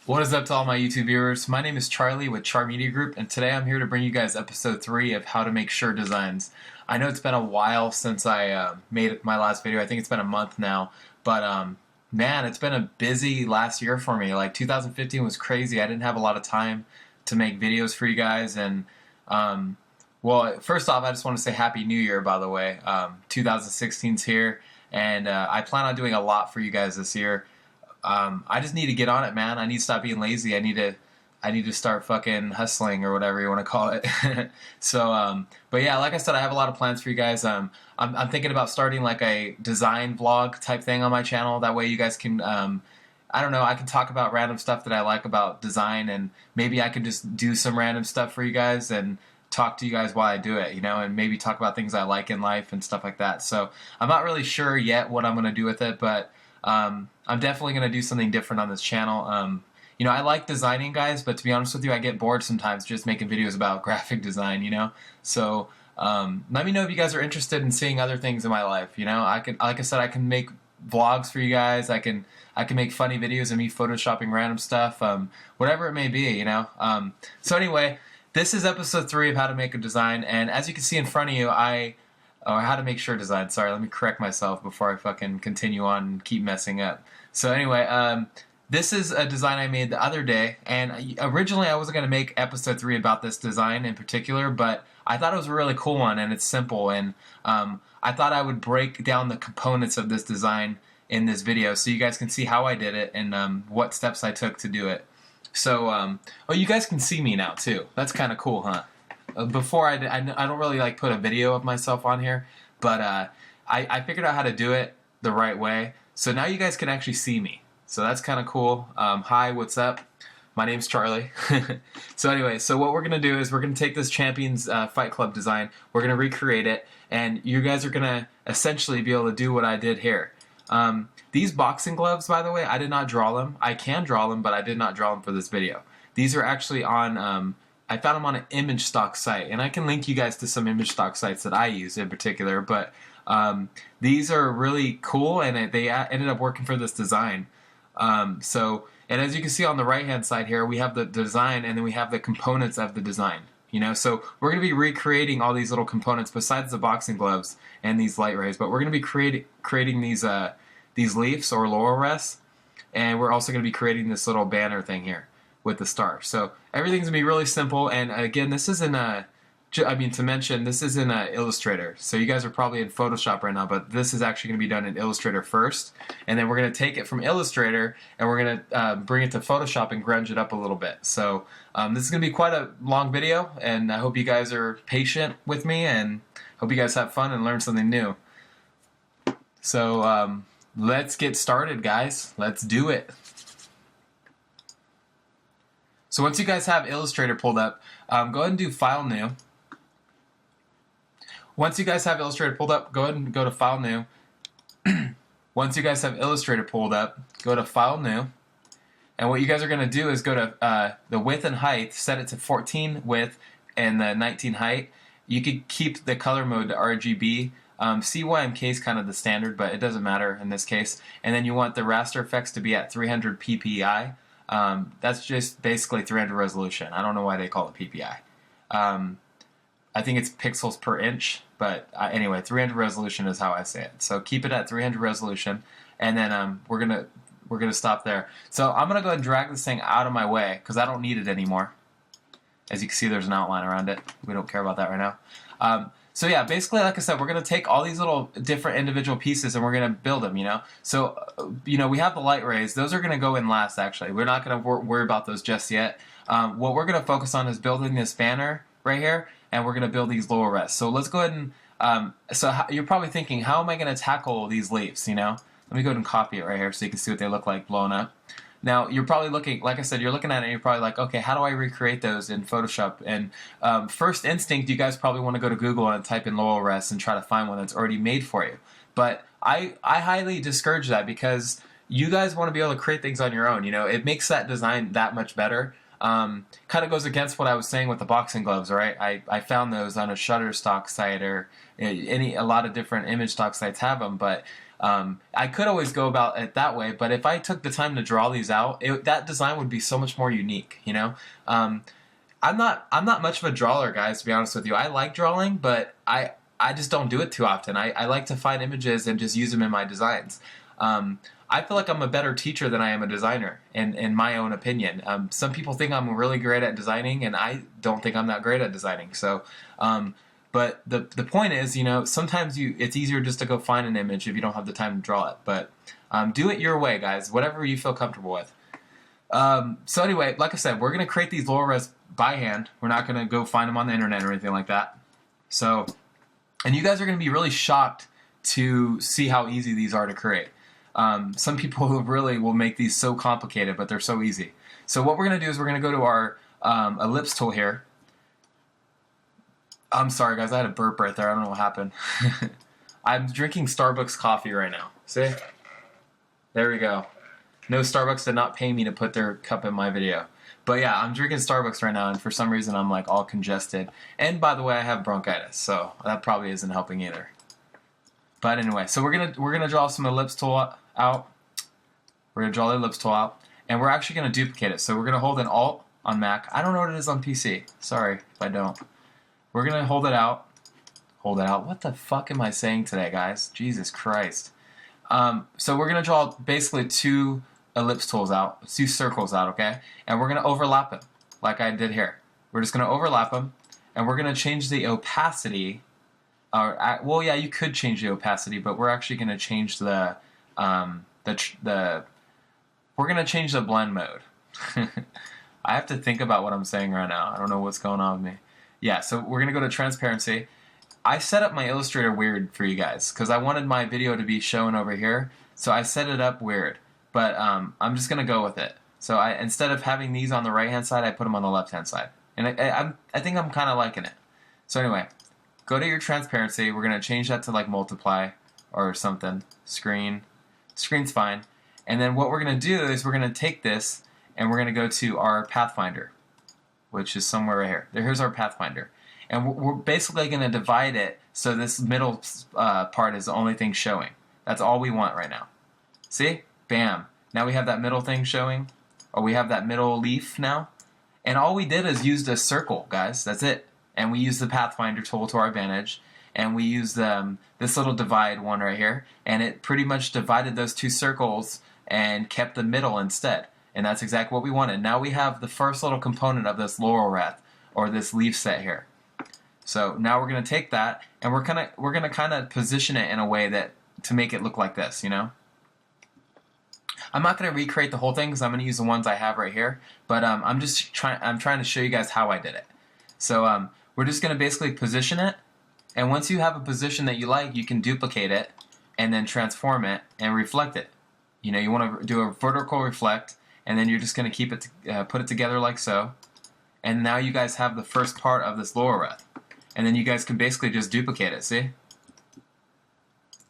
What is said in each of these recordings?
What is up to all my YouTube viewers? My name is Charlie with Char Media Group, and today I'm here to bring you guys episode 3 of how to make shirt designs. I know it's been a while since I made my last video. I think it's been a month now, but man, it's been a busy last year for me. Like 2015 was crazy. I didn't have a lot of time to make videos for you guys, and well, first off, I just want to say Happy New Year, by the way. 2016's here, and I plan on doing a lot for you guys this year. I just need to get on it, man. I need to stop being lazy. I need to start fucking hustling or whatever you want to call it. So, but yeah, like I said, I have a lot of plans for you guys. I'm thinking about starting like a design vlog type thing on my channel. That way you guys can, I don't know, I can talk about random stuff that I like about design, and maybe I can just do some random stuff for you guys and talk to you guys while I do it, you know, and maybe talk about things I like in life and stuff like that. So I'm not really sure yet what I'm going to do with it, but I'm definitely going to do something different on this channel. You know, I like designing, guys, but to be honest with you, I get bored sometimes just making videos about graphic design, you know? So let me know if you guys are interested in seeing other things in my life, you know? Like I said, I can make vlogs for you guys. I can make funny videos of me photoshopping random stuff, whatever it may be, you know? So anyway, this is episode 3 of how to make a design, and as you can see in front of you, or how to make shirt design. Sorry, let me correct myself before I fucking continue on and keep messing up. So anyway, this is a design I made the other day, and originally I wasn't going to make episode 3 about this design in particular, but I thought it was a really cool one, and it's simple, and I thought I would break down the components of this design in this video so you guys can see how I did it and what steps I took to do it. So, oh, you guys can see me now too. That's kind of cool, huh? Before I don't really like put a video of myself on here, but I figured out how to do it the right way. So now you guys can actually see me. So that's kind of cool. Hi, what's up? My name's Charlie. So anyway, so what we're going to do is we're going to take this Champions Fight Club design, we're going to recreate it, and you guys are going to essentially be able to do what I did here. These boxing gloves, by the way, I did not draw them. I can draw them, but I did not draw them for this video. These are actually on... I found them on an image stock site, and I can link you guys to some image stock sites that I use in particular, but these are really cool, and they ended up working for this design. And as you can see on the right hand side here, we have the design, and then we have the components of the design. You know, so we're going to be recreating all these little components besides the boxing gloves and these light rays, but we're going to be creating these leaves or laurel wreaths, and we're also going to be creating this little banner thing here with the star. So everything's gonna be really simple, and again, this is in this is in Illustrator. So you guys are probably in Photoshop right now, but this is actually gonna be done in Illustrator first, and then we're gonna take it from Illustrator and we're gonna bring it to Photoshop and grunge it up a little bit. So this is gonna be quite a long video, and I hope you guys are patient with me, and hope you guys have fun and learn something new. So let's get started, guys. Let's do it. So once you guys have Illustrator pulled up, go ahead and do File New. Once you guys have Illustrator pulled up, go ahead and go to File New. Once you guys have Illustrator pulled up, go to File New. And what you guys are going to do is go to the width and height, set it to 14 width and the 19 height. You could keep the color mode to RGB. CYMK is kind of the standard, but it doesn't matter in this case. And then you want the raster effects to be at 300 ppi. That's just basically 300 resolution. I don't know why they call it PPI. I think it's pixels per inch, but anyway, 300 resolution is how I say it. So keep it at 300 resolution, and then we're gonna stop there. So I'm gonna go ahead and drag this thing out of my way because I don't need it anymore. As you can see, there's an outline around it. We don't care about that right now. So yeah, basically, like I said, we're going to take all these little different individual pieces and we're going to build them, you know? So, you know, we have the light rays. Those are going to go in last, actually. We're not going to worry about those just yet. What we're going to focus on is building this banner right here, and we're going to build these lower rests. So let's go ahead and, you're probably thinking, how am I going to tackle these leaves, you know? Let me go ahead and copy it right here so you can see what they look like blown up. Now, you're probably looking, like I said, you're looking at it and you're probably like, okay, how do I recreate those in Photoshop? And first instinct, you guys probably want to go to Google and type in laurel wreaths and try to find one that's already made for you. But I highly discourage that because you guys want to be able to create things on your own. You know, it makes that design that much better. Kind of goes against what I was saying with the boxing gloves, right? I found those on a Shutterstock site or a lot of different image stock sites have them, but I could always go about it that way. But if I took the time to draw these out, that design would be so much more unique, you know? I'm not much of a drawer, guys, to be honest with you. I like drawing, but I just don't do it too often. I like to find images and just use them in my designs. I feel like I'm a better teacher than I am a designer, in my own opinion. Some people think I'm really great at designing, and I don't think I'm that great at designing. So, but the point is, you know, sometimes it's easier just to go find an image if you don't have the time to draw it. But do it your way, guys. Whatever you feel comfortable with. So anyway, like I said, we're going to create these lower res by hand. We're not going to go find them on the internet or anything like that. So, and you guys are going to be really shocked to see how easy these are to create. Some people really will make these so complicated, but they're so easy. So what we're going to do is we're going to go to our ellipse tool here. I'm sorry, guys. I had a burp right there. I don't know what happened. I'm drinking Starbucks coffee right now. See? There we go. No, Starbucks did not pay me to put their cup in my video. But yeah, I'm drinking Starbucks right now, and for some reason I'm like all congested. And by the way, I have bronchitis, so that probably isn't helping either. But anyway, so we're gonna draw some ellipse tool out. We're gonna draw the ellipse tool out, and we're actually gonna duplicate it. So we're gonna hold an Alt on Mac. I don't know what it is on PC. Sorry if I don't. We're gonna hold it out. Hold it out. What the fuck am I saying today, guys? Jesus Christ. So we're gonna draw basically two ellipse tools out, two circles out, okay? And we're gonna overlap them, like I did here. We're just gonna overlap them, and we're gonna change the opacity. Well, yeah, you could change the opacity, but we're actually gonna change we're gonna change the blend mode. I have to think about what I'm saying right now. I don't know what's going on with me. Yeah, so we're gonna go to transparency. I set up my Illustrator weird for you guys because I wanted my video to be shown over here, so I set it up weird. But I'm just gonna go with it. So instead of having these on the right hand side, I put them on the left hand side, and I think I'm kind of liking it. So anyway, go to your transparency. We're gonna change that to like multiply or something. Screen's fine. And then what we're gonna do is we're gonna take this and we're gonna go to our Pathfinder, which is somewhere right here. Here's our Pathfinder, and we're basically gonna divide it so this middle part is the only thing showing. That's all we want right now. See? Bam. Now we have that middle thing showing, or we have that middle leaf now. And all we did is used a circle, guys. That's it. And we used the Pathfinder tool to our advantage. And we used this little divide one right here. And it pretty much divided those two circles and kept the middle instead. And that's exactly what we wanted. Now we have the first little component of this laurel wreath, or this leaf set here. So now we're going to take that, and we're gonna kind of position it in a way that to make it look like this, you know? I'm not going to recreate the whole thing because I'm going to use the ones I have right here, but I'm trying to show you guys how I did it. So we're just going to basically position it, and once you have a position that you like, you can duplicate it and then transform it and reflect it. You know, you want to do a vertical reflect, and then you're just going to keep it put it together like so, and now you guys have the first part of this lower wreath, and then you guys can basically just duplicate it. See?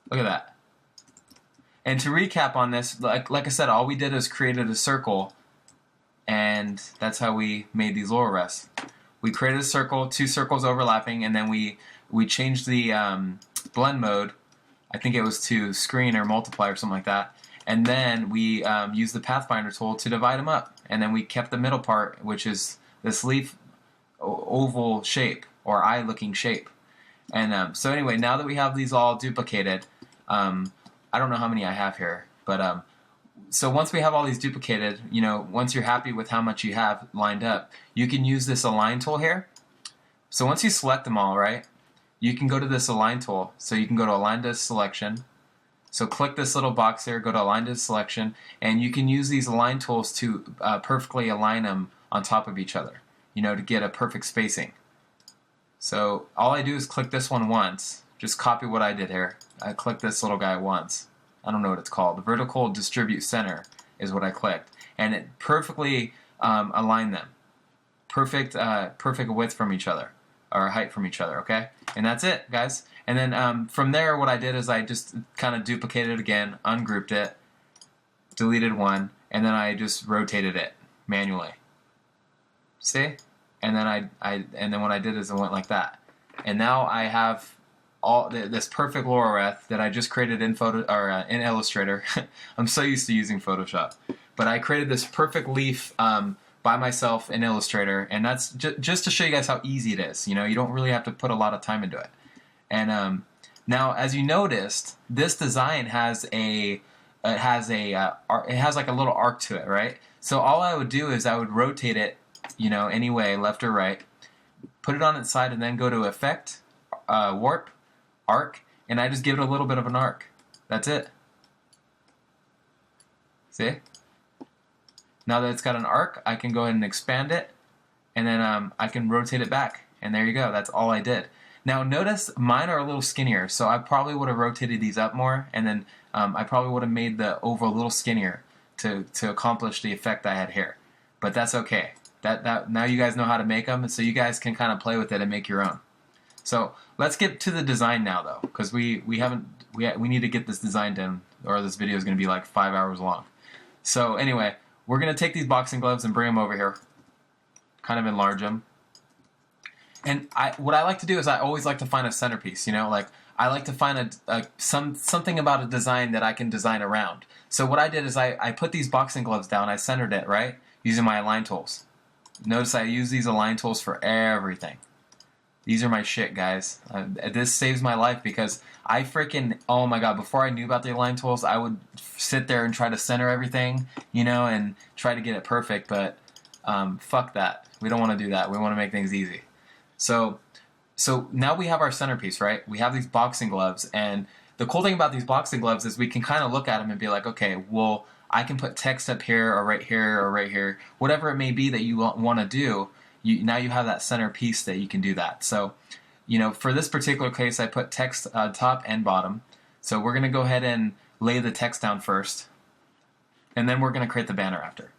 Look at that. And to recap on this, like I said, all we did is created a circle, and that's how we made these lower wreaths. We created a circle, two circles overlapping, and then we changed the blend mode. I think it was to screen or multiply or something like that. And then we used the Pathfinder tool to divide them up. And then we kept the middle part, which is this leaf oval shape, or eye-looking shape. And so anyway, now that we have these all duplicated, I don't know how many I have here, but so once we have all these duplicated, you know, once you're happy with how much you have lined up, you can use this align tool here. So once you select them all, right, you can go to this align tool. So you can go to align to selection. So click this little box here, go to align to selection, and you can use these align tools to perfectly align them on top of each other, you know, to get a perfect spacing. So all I do is click this one once. Just copy what I did here. I clicked this little guy once. I don't know what it's called. The vertical distribute center is what I clicked, and it perfectly aligned them. Perfect width from each other, or height from each other. Okay, and that's it, guys. And then from there, what I did is I just kind of duplicated it again, ungrouped it, deleted one, and then I just rotated it manually. See? And then and then what I did is I went like that. And now I have all this perfect Lorareth that I just created in in Illustrator. I'm so used to using Photoshop, but I created this perfect leaf by myself in Illustrator, and that's just to show you guys how easy it is. You know, you don't really have to put a lot of time into it. And now, as you noticed, this design has it has like a little arc to it, right? So all I would do is I would rotate it, you know, any way, left or right, put it on its side, and then go to Effect, Warp, Arc, and I just give it a little bit of an arc. That's it. See? Now that it's got an arc, I can go ahead and expand it, and then I can rotate it back, and there you go. That's all I did. Now notice mine are a little skinnier, so I probably would have rotated these up more, and then I probably would have made the oval a little skinnier to accomplish the effect I had here. But that's okay. That now you guys know how to make them, so you guys can kind of play with it and make your own. So let's get to the design now, though, because we need to get this design done, or this video is going to be like 5 hours long. So anyway, we're going to take these boxing gloves and bring them over here, kind of enlarge them. And what I like to do is I always like to find a centerpiece, you know, like I like to find something about a design that I can design around. So what I did is I put these boxing gloves down, I centered it, right, using my align tools. Notice I use these align tools for everything. These are my shit, guys. This saves my life because I freaking, oh my god, before I knew about the align tools, I would sit there and try to center everything, you know, and try to get it perfect, but fuck that. We don't want to do that. We want to make things easy. So now we have our centerpiece, right? We have these boxing gloves, and the cool thing about these boxing gloves is we can kind of look at them and be like, okay, well, I can put text up here or right here or right here, whatever it may be that you want to do. Now you have that centerpiece that you can do that. So, you know, for this particular case, I put text top and bottom. So we're going to go ahead and lay the text down first, and then we're going to create the banner after.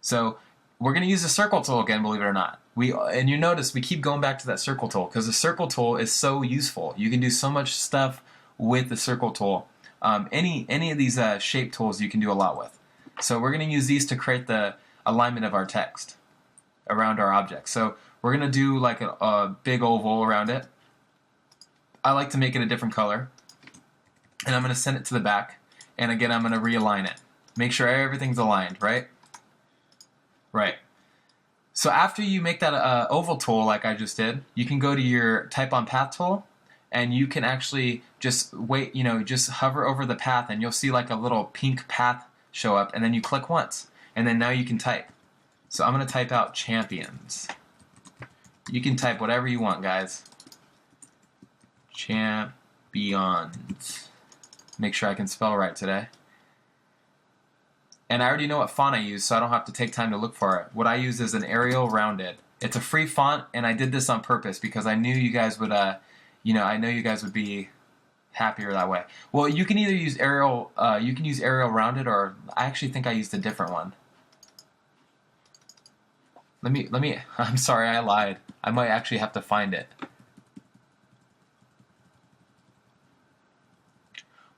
So we're going to use the circle tool again, believe it or not. And you notice we keep going back to that circle tool because the circle tool is so useful. You can do so much stuff with the circle tool. Any of these shape tools you can do a lot with. So we're going to use these to create the alignment of our text around our object. So we're going to do like a big oval around it. I like to make it a different color. And I'm going to send it to the back. And again, I'm going to realign it. Make sure everything's aligned, right? Right. So after you make that oval tool like I just did, you can go to your type on path tool, and you can actually just wait, you know, just hover over the path and you'll see like a little pink path show up, and then you click once, and then now you can type. So I'm going to type out champions. You can type whatever you want, guys. Champions. Make sure I can spell right today. And I already know what font I use, so I don't have to take time to look for it. What I use is an Arial Rounded. It's a free font, and I did this on purpose because I knew you guys would, you know, I know you guys would be happier that way. Well, you can either use Arial Rounded, or I actually think I used a different one. Let me, I'm sorry, I lied. I might actually have to find it.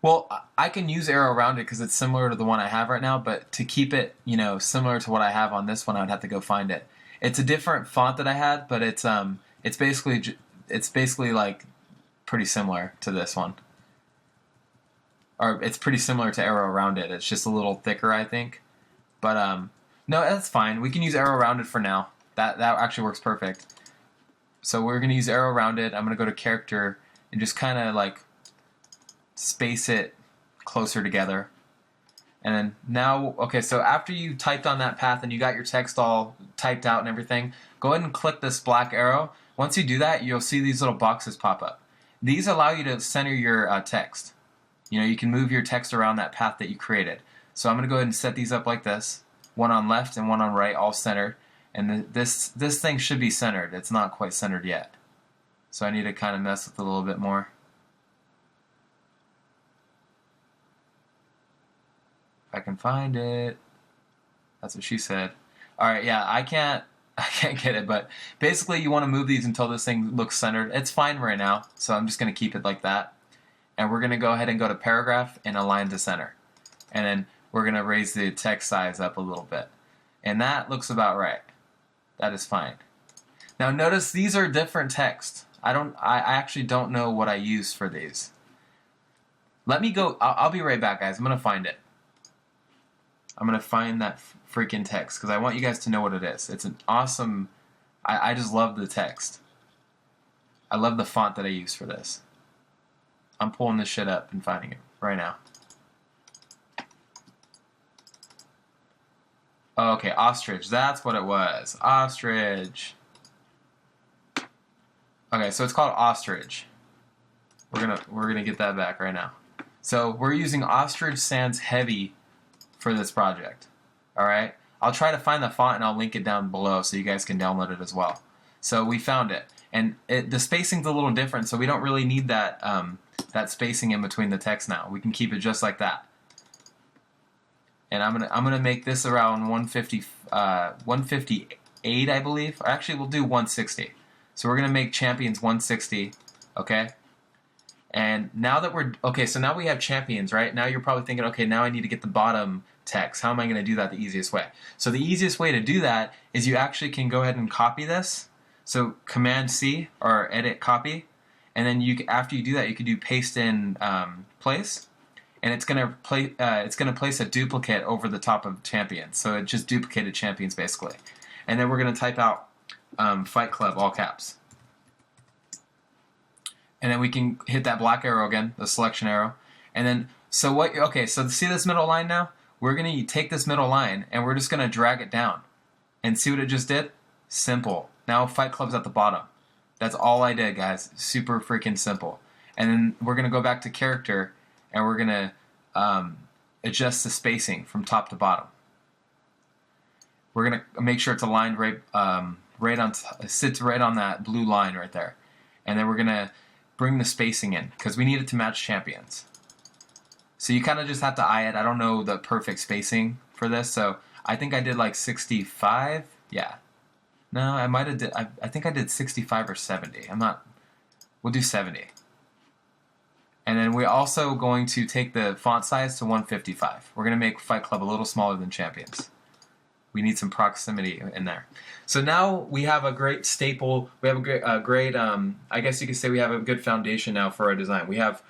Well, I can use Arial Rounded because it's similar to the one I have right now, but to keep it, you know, similar to what I have on this one, I would have to go find it. It's a different font that I had, but it's basically like pretty similar to this one. Or it's pretty similar to Arial Rounded. It's just a little thicker, I think. But no, that's fine. We can use Arial Rounded for now. That actually works perfect. So we're going to use Arial Rounded. I'm going to go to Character and just kind of like space it closer together. And then now, okay, so after you typed on that path and you got your text all typed out and everything, go ahead and click this black arrow. Once you do that, you'll see these little boxes pop up. These allow you to center your text. You know, you can move your text around that path that you created. So I'm going to go ahead and set these up like this. One on left and one on right, all centered. And this thing should be centered. It's not quite centered yet. So I need to kind of mess with it a little bit more. If I can find it. That's what she said. Alright, yeah, I can't get it, but basically you want to move these until this thing looks centered. It's fine right now, so I'm just going to keep it like that. And we're going to go ahead and go to Paragraph and Align to Center. And then we're going to raise the text size up a little bit. And that looks about right. that is fine. Now notice these are different text. I actually don't know what I use for these. Let me go, I'll be right back, guys. I'm gonna find it. I'm gonna find that freaking text because I want you guys to know what it is. It's an awesome, I just love the text. I love the font that I use for this. I'm pulling this shit up and finding it right now. Okay, ostrich, that's what it was. Ostrich. Okay, so it's called ostrich. We're gonna get that back right now. So we're using Ostrich Sans Heavy for this project. All right, I'll try to find the font and I'll link it down below so you guys can download it as well. So we found it, and the spacing's a little different, so we don't really need that that spacing in between the text now. We can keep it just like that. And I'm gonna make this around 158, I believe. Or actually, we'll do 160. So we're gonna make champions 160, okay? And now that so now we have champions, right? Now you're probably thinking, okay, now I need to get the bottom text. How am I gonna do that the easiest way? So the easiest way to do that is you actually can go ahead and copy this. So Command C or Edit Copy, and then after you do that, you can do Paste in Place, and it's gonna place a duplicate over the top of champions. So it just duplicated champions basically, and then we're gonna type out Fight Club, all caps. And then we can hit that black arrow again, the selection arrow. And then, so see this middle line now? We're gonna take this middle line and we're just gonna drag it down. And see what it just did? Simple. Now Fight Club's at the bottom. That's all I did, guys. Super freaking simple. And then we're gonna go back to character and we're gonna adjust the spacing from top to bottom. We're gonna make sure it's aligned sits right on that blue line right there. And then we're gonna bring the spacing in because we need it to match champions. So you kind of just have to eye it. I don't know the perfect spacing for this, so I think I did like 65. Yeah. No, I might have did. I think I did 65 or 70. We'll do 70. And then we're also going to take the font size to 155. We're going to make Fight Club a little smaller than champions. We need some proximity in there. So now we have a great staple. We have a great I guess you could say we have a good foundation now for our design. We have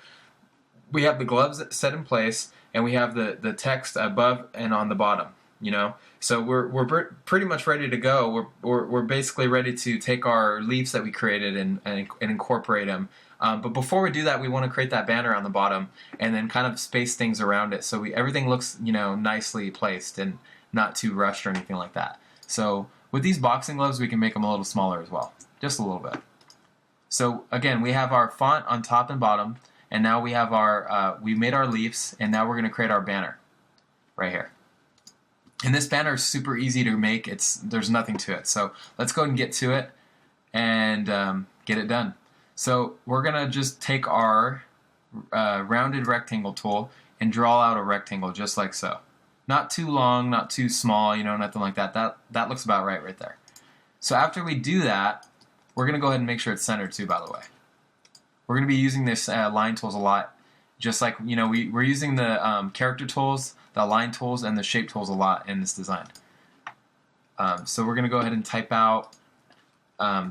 the gloves set in place, and we have the text above and on the bottom. You know, so we're pretty much ready to go. We're basically ready to take our leaves that we created and incorporate them. But before we do that, we want to create that banner on the bottom and then kind of space things around it so everything looks, you know, nicely placed and not too rushed or anything like that. So with these boxing gloves, we can make them a little smaller as well, just a little bit. So again, we have our font on top and bottom, and now we have we made our leaves, and now we're going to create our banner right here. And this banner is super easy to make. There's nothing to it. So let's go and get to it and get it done. So we're going to just take our rounded rectangle tool and draw out a rectangle just like so. Not too long, not too small, you know, nothing like that. That looks about right there. So after we do that, we're going to go ahead and make sure it's centered too, by the way. We're going to be using this line tools a lot. Just like, you know, we're using the character tools, the line tools, and the shape tools a lot in this design. So we're going to go ahead and type out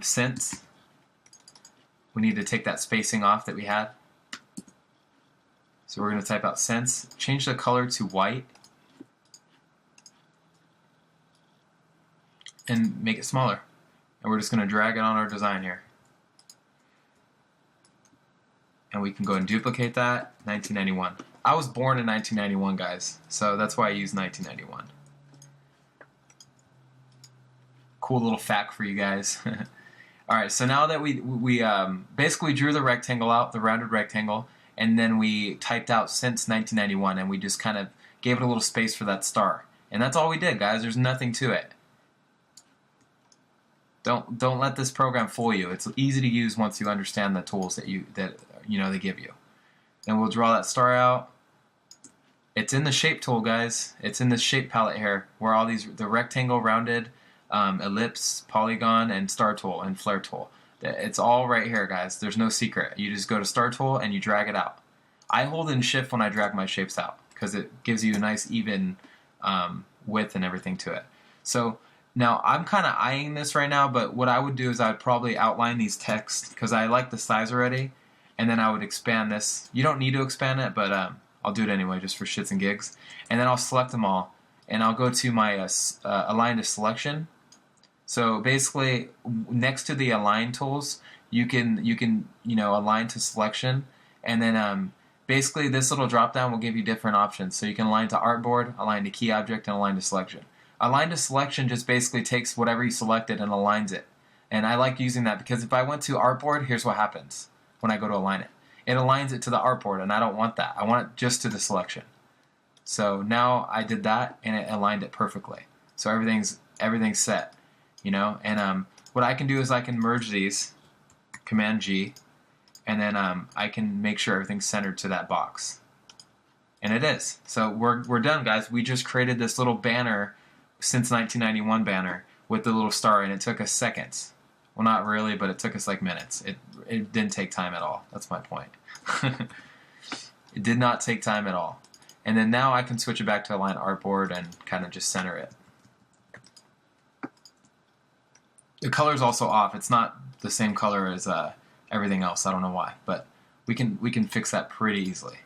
since. We need to take that spacing off that we had. So we're going to type out since. Change the color to white. And make it smaller. And we're just going to drag it on our design here. And we can go and duplicate that. 1991. I was born in 1991, guys. So that's why I use 1991. Cool little fact for you guys. Alright, so now that we basically drew the rectangle out, the rounded rectangle, and then we typed out since 1991, and we just kind of gave it a little space for that star. And that's all we did, guys. There's nothing to it. Don't let this program fool you. It's easy to use once you understand the tools that they give you. And we'll draw that star out. It's in the shape tool, guys. It's in the shape palette here, where all the rectangle, rounded, ellipse, polygon, and star tool and flare tool. It's all right here, guys. There's no secret. You just go to star tool and you drag it out. I hold in shift when I drag my shapes out because it gives you a nice even width and everything to it. So Now, I'm kind of eyeing this right now, but what I would do is I would probably outline these texts because I like the size already, and then I would expand this. You don't need to expand it, but I'll do it anyway just for shits and gigs. And then I'll select them all, and I'll go to my align to selection. So basically, next to the align tools, you can align to selection, and then basically this little drop down will give you different options. So you can align to artboard, align to key object, and align to selection. Align to selection just basically takes whatever you selected and aligns it. And I like using that because if I went to artboard, here's what happens when I go to align it. It aligns it to the artboard, and I don't want that. I want it just to the selection. So now I did that, and it aligned it perfectly. So everything's set, And what I can do is I can merge these, Command G, and then I can make sure everything's centered to that box. And it is. So we're done, guys. We just created this little banner, since 1991 banner, with the little star, and it took us seconds. Well, not really, but it took us like minutes. It didn't take time at all. That's my point. It did not take time at all. And then now I can switch it back to align artboard and kind of just center it. The color's also off. It's not the same color as everything else. I don't know why, but we can fix that pretty easily.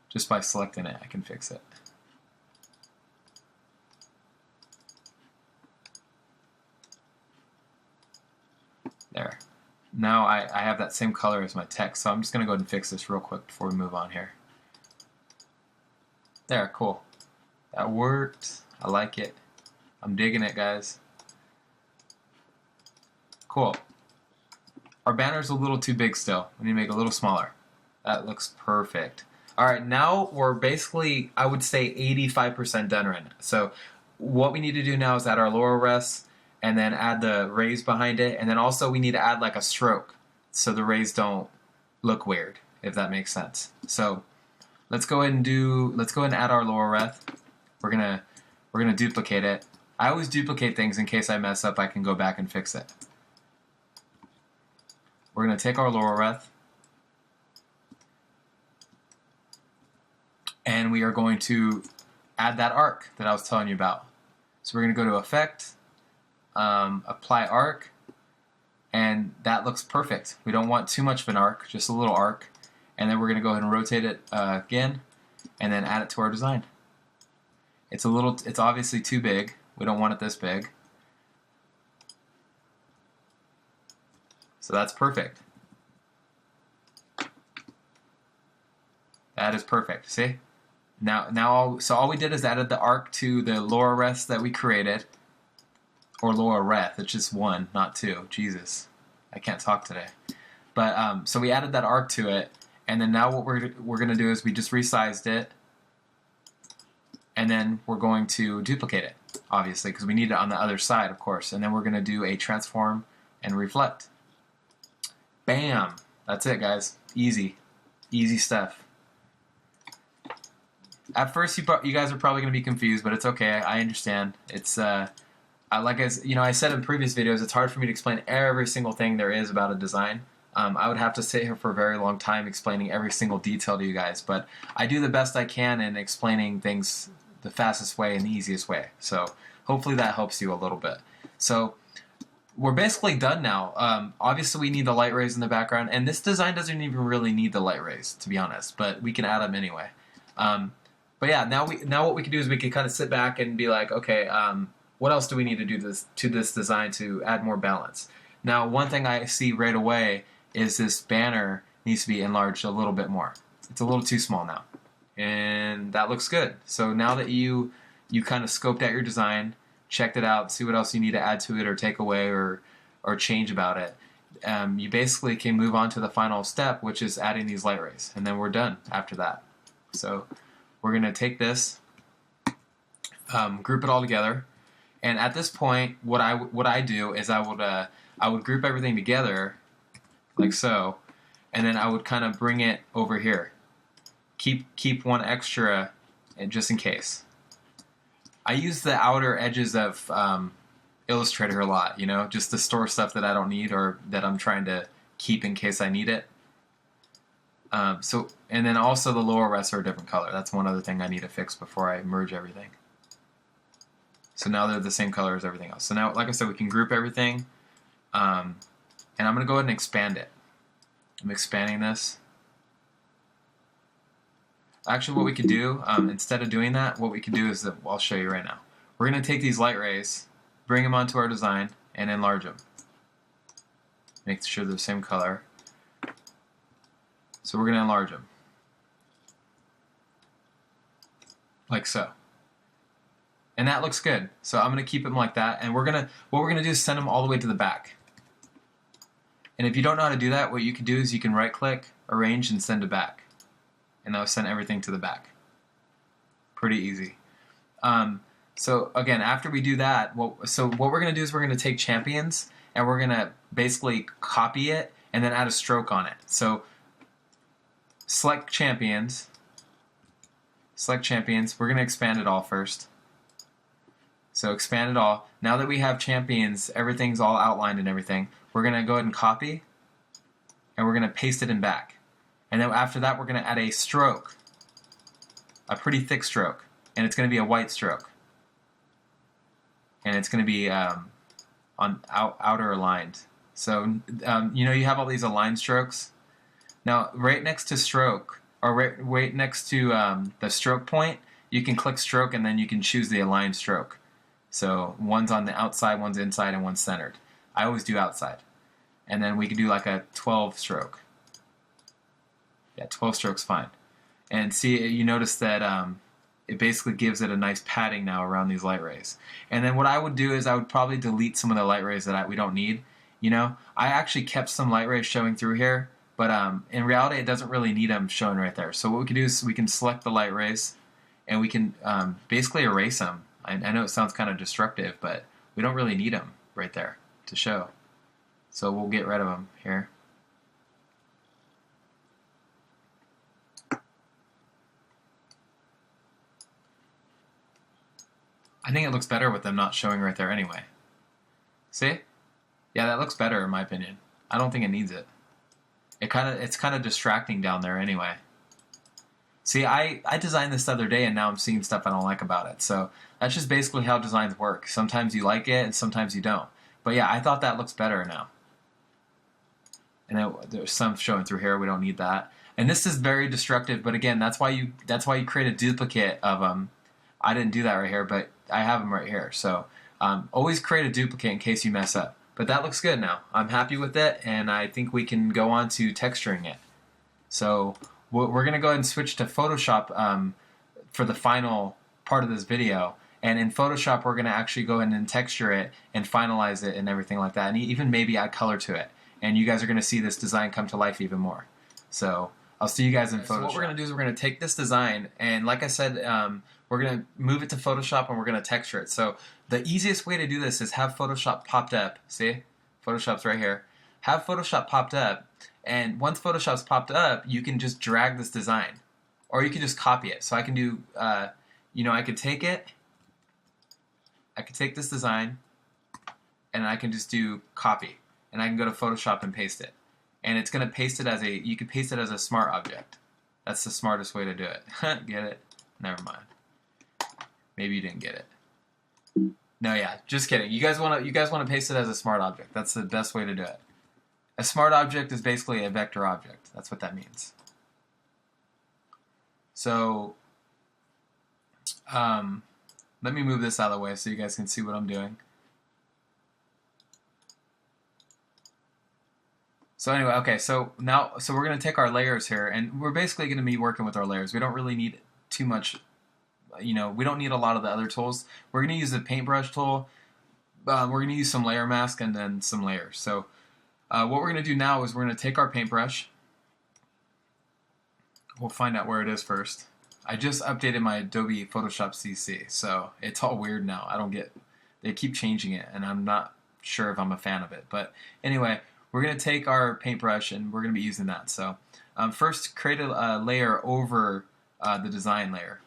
Just by selecting it, I can fix it. There. Now I have that same color as my text, so I'm just going to go ahead and fix this real quick before we move on here. There, cool. That worked. I like it. I'm digging it, guys. Cool. Our banner's a little too big still. We need to make it a little smaller. That looks perfect. Alright, now we're basically, I would say, 85% done right now. So what we need to do now is add our lower res, and then add the rays behind it, and then also we need to add like a stroke so the rays don't look weird, if that makes sense. So let's go ahead and add our lower res. We're gonna duplicate it. I always duplicate things in case I mess up. I can go back and fix it. We're gonna take our lower res, and we are going to add that arc that I was telling you about. So we're gonna go to Effect, Apply Arc, and that looks perfect. We don't want too much of an arc, just a little arc. And then we're gonna go ahead and rotate it again, and then add it to our design. It's obviously too big. We don't want it this big. So that's perfect. That is perfect. See? So all we did is added the arc to the lower res that we created, or lower res. It's just one, not two. Jesus, I can't talk today. But so we added that arc to it, and then now what we're gonna do is we just resized it, and then we're going to duplicate it, obviously, because we need it on the other side, of course. And then we're gonna do a transform and reflect. Bam! That's it, guys. Easy stuff. At first, you guys are probably going to be confused, but it's okay. I understand. It's like I said in previous videos, it's hard for me to explain every single thing there is about a design. I would have to sit here for a very long time explaining every single detail to you guys, but I do the best I can in explaining things the fastest way and the easiest way. So hopefully that helps you a little bit. So we're basically done now. Obviously, we need the light rays in the background, and this design doesn't even really need the light rays, to be honest, but we can add them anyway. But yeah, now what we can do is we can kind of sit back and be like, okay, what else do we need to do to this design to add more balance? Now, one thing I see right away is this banner needs to be enlarged a little bit more. It's a little too small now, and that looks good. So now that you kind of scoped out your design, checked it out, see what else you need to add to it or take away or change about it, you basically can move on to the final step, which is adding these light rays, and then we're done after that. So we're going to take this, group it all together, and at this point, what I do is I would group everything together like so, and then I would kind of bring it over here. Keep one extra, just in case. I use the outer edges of Illustrator a lot, just to store stuff that I don't need or that I'm trying to keep in case I need it. And then also the lower res are a different color. That's one other thing I need to fix before I merge everything. So now they're the same color as everything else. So now, like I said, we can group everything. And I'm going to go ahead and expand it. I'm expanding this. Actually, what we could do, instead of doing that, what we could do is that I'll show you right now. We're going to take these light rays, bring them onto our design, and enlarge them. Make sure they're the same color. So we're going to enlarge them. Like so. And that looks good. So I'm going to keep them like that. And what we're going to do is send them all the way to the back. And if you don't know how to do that, what you can do is you can right click, arrange, and send to back. And that'll send everything to the back. Pretty easy. So again, after we do that, what we're going to do is we're going to take champions and we're going to basically copy it and then add a stroke on it. So select champions. Select champions. We're going to expand it all first. So expand it all. Now that we have champions, everything's all outlined and everything. We're going to go ahead and copy, and we're going to paste it in back. And then after that, we're going to add a stroke, a pretty thick stroke, and it's going to be a white stroke. And it's going to be on outer aligned. So you have all these aligned strokes. Now, right next to stroke, or right next to the stroke point, you can click stroke, and then you can choose the aligned stroke. So one's on the outside, one's inside, and one's centered. I always do outside. And then we can do like a 12 stroke. Yeah, 12 strokes fine. And see, you notice that it basically gives it a nice padding now around these light rays. And then what I would do is I would probably delete some of the light rays that we don't need. I actually kept some light rays showing through here, but in reality it doesn't really need them showing right there. So what we can do is we can select the light rays and we can basically erase them. I know it sounds kind of destructive, but we don't really need them right there to show. So we'll get rid of them here. I think it looks better with them not showing right there anyway. See? Yeah, that looks better in my opinion. I don't think it needs it. It's kind of distracting down there anyway. See, I designed this the other day and now I'm seeing stuff I don't like about it. So that's just basically how designs work. Sometimes you like it and sometimes you don't. But yeah, I thought that looks better now. And there's some showing through here. We don't need that. And this is very destructive. But again, that's why you create a duplicate of them. I didn't do that right here, but I have them right here. So always create a duplicate in case you mess up. But that looks good now. I'm happy with it, and I think we can go on to texturing it. So we're going to go ahead and switch to Photoshop for the final part of this video. And in Photoshop, we're going to actually go ahead and texture it and finalize it and everything like that, and even maybe add color to it. And you guys are going to see this design come to life even more. So I'll see you guys in Photoshop. So what we're going to do is we're going to take this design, and like I said, we're going to move it to Photoshop and we're going to texture it. So the easiest way to do this is have Photoshop popped up. See? Photoshop's right here. Have Photoshop popped up, and once Photoshop's popped up, you can just drag this design. Or you can just copy it. So I can do, I could take it, I could take this design, and I can just do copy. And I can go to Photoshop and paste it. And it's going to paste it as you can paste it as a smart object. That's the smartest way to do it. Get it? Never mind. Maybe you didn't get it. No, yeah, just kidding. You guys want to paste it as a smart object. That's the best way to do it. A smart object is basically a vector object. That's what that means. So, let me move this out of the way so you guys can see what I'm doing. So anyway, okay, so we're going to take our layers here, and we're basically going to be working with our layers. We don't really need too much, we don't need a lot of the other tools. We're going to use the paintbrush tool. We're going to use some layer mask and then some layers. So what we're going to do now is we're going to take our paintbrush. We'll find out where it is first. I just updated my Adobe Photoshop CC, so it's all weird now. They keep changing it, and I'm not sure if I'm a fan of it. But anyway, we're going to take our paintbrush and we're going to be using that. So first create a layer over the design layer.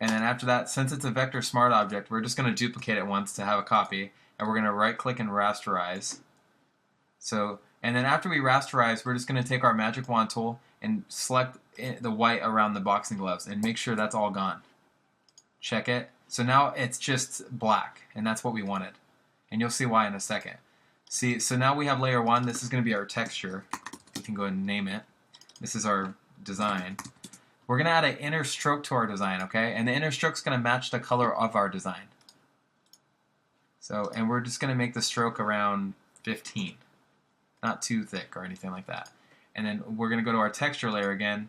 And then after that, since it's a vector smart object, we're just going to duplicate it once to have a copy. And we're going to right click and rasterize. And then after we rasterize, we're just going to take our magic wand tool and select the white around the boxing gloves and make sure that's all gone. Check it. So now it's just black, and that's what we wanted. And you'll see why in a second. See, so now we have layer 1. This is going to be our texture. We can go ahead and name it. This is our design. We're going to add an inner stroke to our design, okay? And the inner stroke is going to match the color of our design. So, and we're just going to make the stroke around 15. Not too thick or anything like that. And then we're going to go to our texture layer again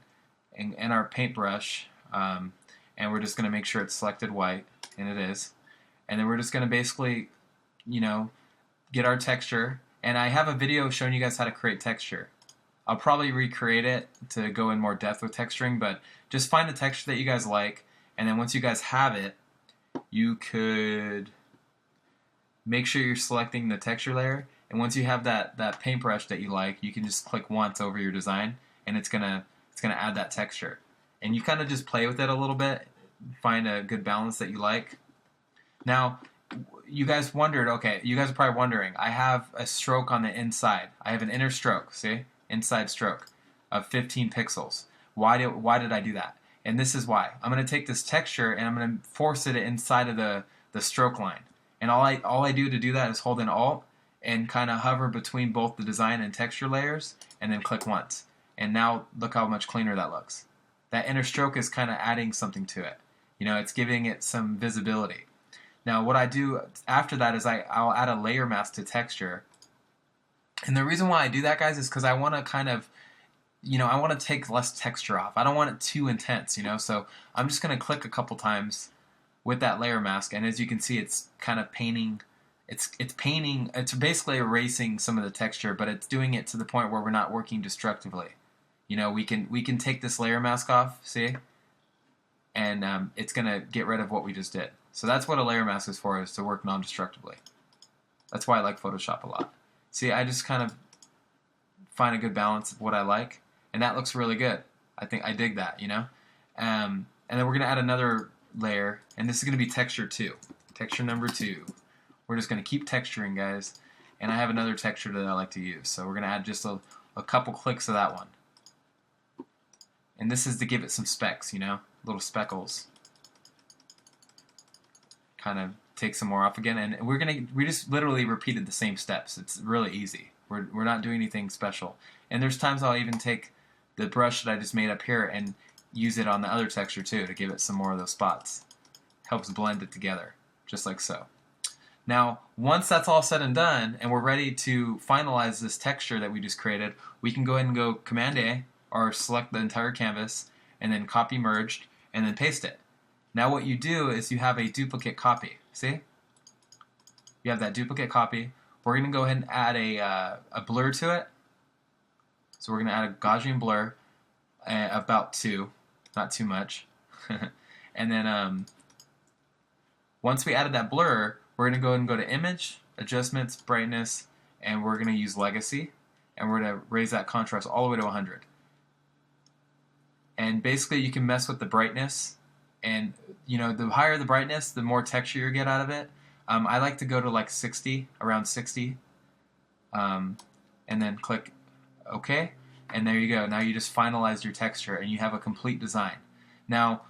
and our paintbrush. And we're just going to make sure it's selected white, and it is. And then we're just going to basically, you know, get our texture. And I have a video showing you guys how to create texture. I'll probably recreate it to go in more depth with texturing, but just find a texture that you guys like, and then once you guys have it, you could make sure you're selecting the texture layer, and once you have that paintbrush that you like, you can just click once over your design, and it's gonna add that texture. And you kind of just play with it a little bit, find a good balance that you like. Now, you guys wondered, okay, you guys are probably wondering, I have a stroke on the inside. I have an inner stroke, see? Inside stroke of 15 pixels. Why did I do that? And this is why. I'm going to take this texture and I'm going to force it inside of the stroke line. And all I do that is hold in Alt and kind of hover between both the design and texture layers and then click once. And now look how much cleaner that looks. That inner stroke is kind of adding something to it. You know, it's giving it some visibility. Now what I do after that is I'll add a layer mask to texture. And the reason why I do that, guys, is because I want to kind of, you know, I want to take less texture off. I don't want it too intense, you know, so I'm just going to click a couple times with that layer mask, and as you can see, it's kind of painting, it's basically erasing some of the texture, but it's doing it to the point where we're not working destructively. You know, we can take this layer mask off, see, and it's going to get rid of what we just did. So that's what a layer mask is for, is to work non-destructively. That's why I like Photoshop a lot. See, I just kind of find a good balance of what I like, and that looks really good. I think I dig that, you know. And then we're going to add another layer, and this is going to be texture 2. Texture number 2. We're just going to keep texturing, guys. And I have another texture that I like to use, so we're going to add just a couple clicks of that one. And this is to give it some specks, you know, little speckles. Kind of take some more off again, and we just literally repeated the same steps. It's really easy. We're not doing anything special. And there's times I'll even take the brush that I just made up here and use it on the other texture too to give it some more of those spots. Helps blend it together, just like so. Now, once that's all said and done, and we're ready to finalize this texture that we just created, we can go ahead and go Command A, or select the entire canvas, and then copy merged, and then paste it. Now what you do is you have a duplicate copy. See? You have that duplicate copy. We're going to go ahead and add a blur to it. So we're going to add a Gaussian blur, about 2, not too much. And then once we added that blur, we're going to go ahead and go to Image, Adjustments, Brightness, and we're going to use Legacy. And we're going to raise that contrast all the way to 100. And basically you can mess with the brightness. And, you know, the higher the brightness, the more texture you get out of it. I like to go to like 60, around 60. And then click OK. And there you go. Now you just finalized your texture and you have a complete design. Now,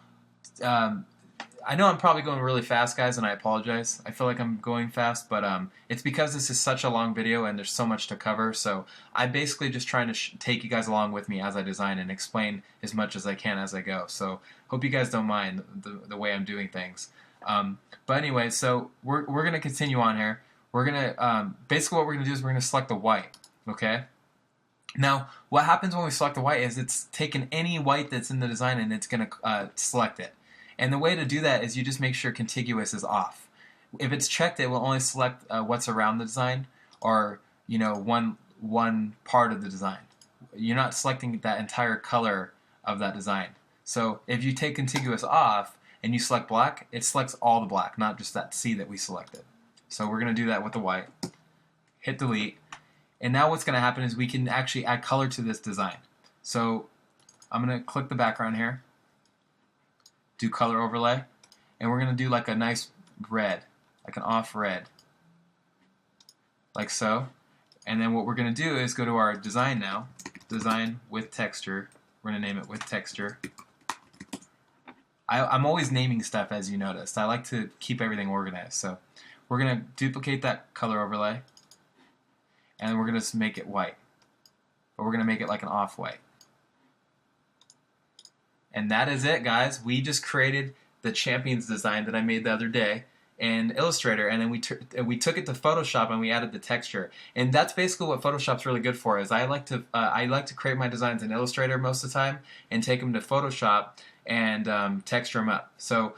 I know I'm probably going really fast, guys, and I apologize. I feel like I'm going fast, but it's because this is such a long video and there's so much to cover. So I'm basically just trying to take you guys along with me as I design and explain as much as I can as I go. So hope you guys don't mind the way I'm doing things. But anyway, so we're going to continue on here. We're going to, basically what we're going to do is we're going to select the white, okay? Now, what happens when we select the white is it's taken any white that's in the design and it's going to select it. And the way to do that is you just make sure contiguous is off. If it's checked, it will only select what's around the design, or, you know, one part of the design. You're not selecting that entire color of that design. So if you take contiguous off and you select black, it selects all the black, not just that C that we selected. So we're going to do that with the white. Hit delete. And now what's going to happen is we can actually add color to this design. So I'm going to click the background here, do color overlay, and we're going to do like a nice red, like an off red, like so. And then what we're going to do is go to our design now, design with texture. We're going to name it with texture. I'm always naming stuff, as you noticed. I like to keep everything organized. So we're going to duplicate that color overlay, and we're going to make it white. But we're going to make it like an off-white. And that is it, guys. We just created the champions design that I made the other day in Illustrator, and then we took it to Photoshop and we added the texture. And that's basically what Photoshop's really good for. Is I like to create my designs in Illustrator most of the time and take them to Photoshop and texture them up. So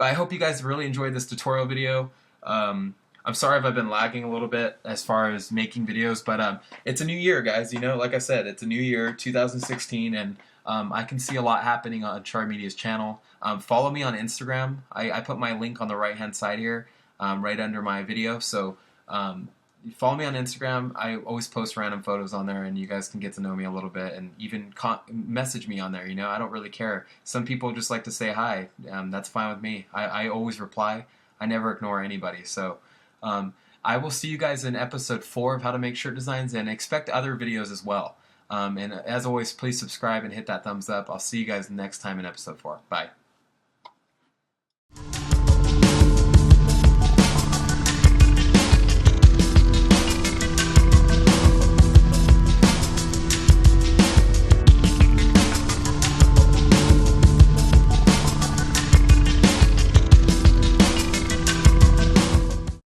I hope you guys really enjoyed this tutorial video. I'm sorry if I've been lagging a little bit as far as making videos, but it's a new year, guys. You know, like I said, it's a new year, 2016, and I can see a lot happening on Char Media's channel. Follow me on Instagram. I put my link on the right-hand side here, right under my video. So follow me on Instagram. I always post random photos on there, and you guys can get to know me a little bit, and even message me on there. You know, I don't really care. Some people just like to say hi. That's fine with me. I always reply. I never ignore anybody. So I will see you guys in episode 4 of How to Make Shirt Designs, and expect other videos as well. And as always, please subscribe and hit that thumbs up. I'll see you guys next time in episode 4. Bye.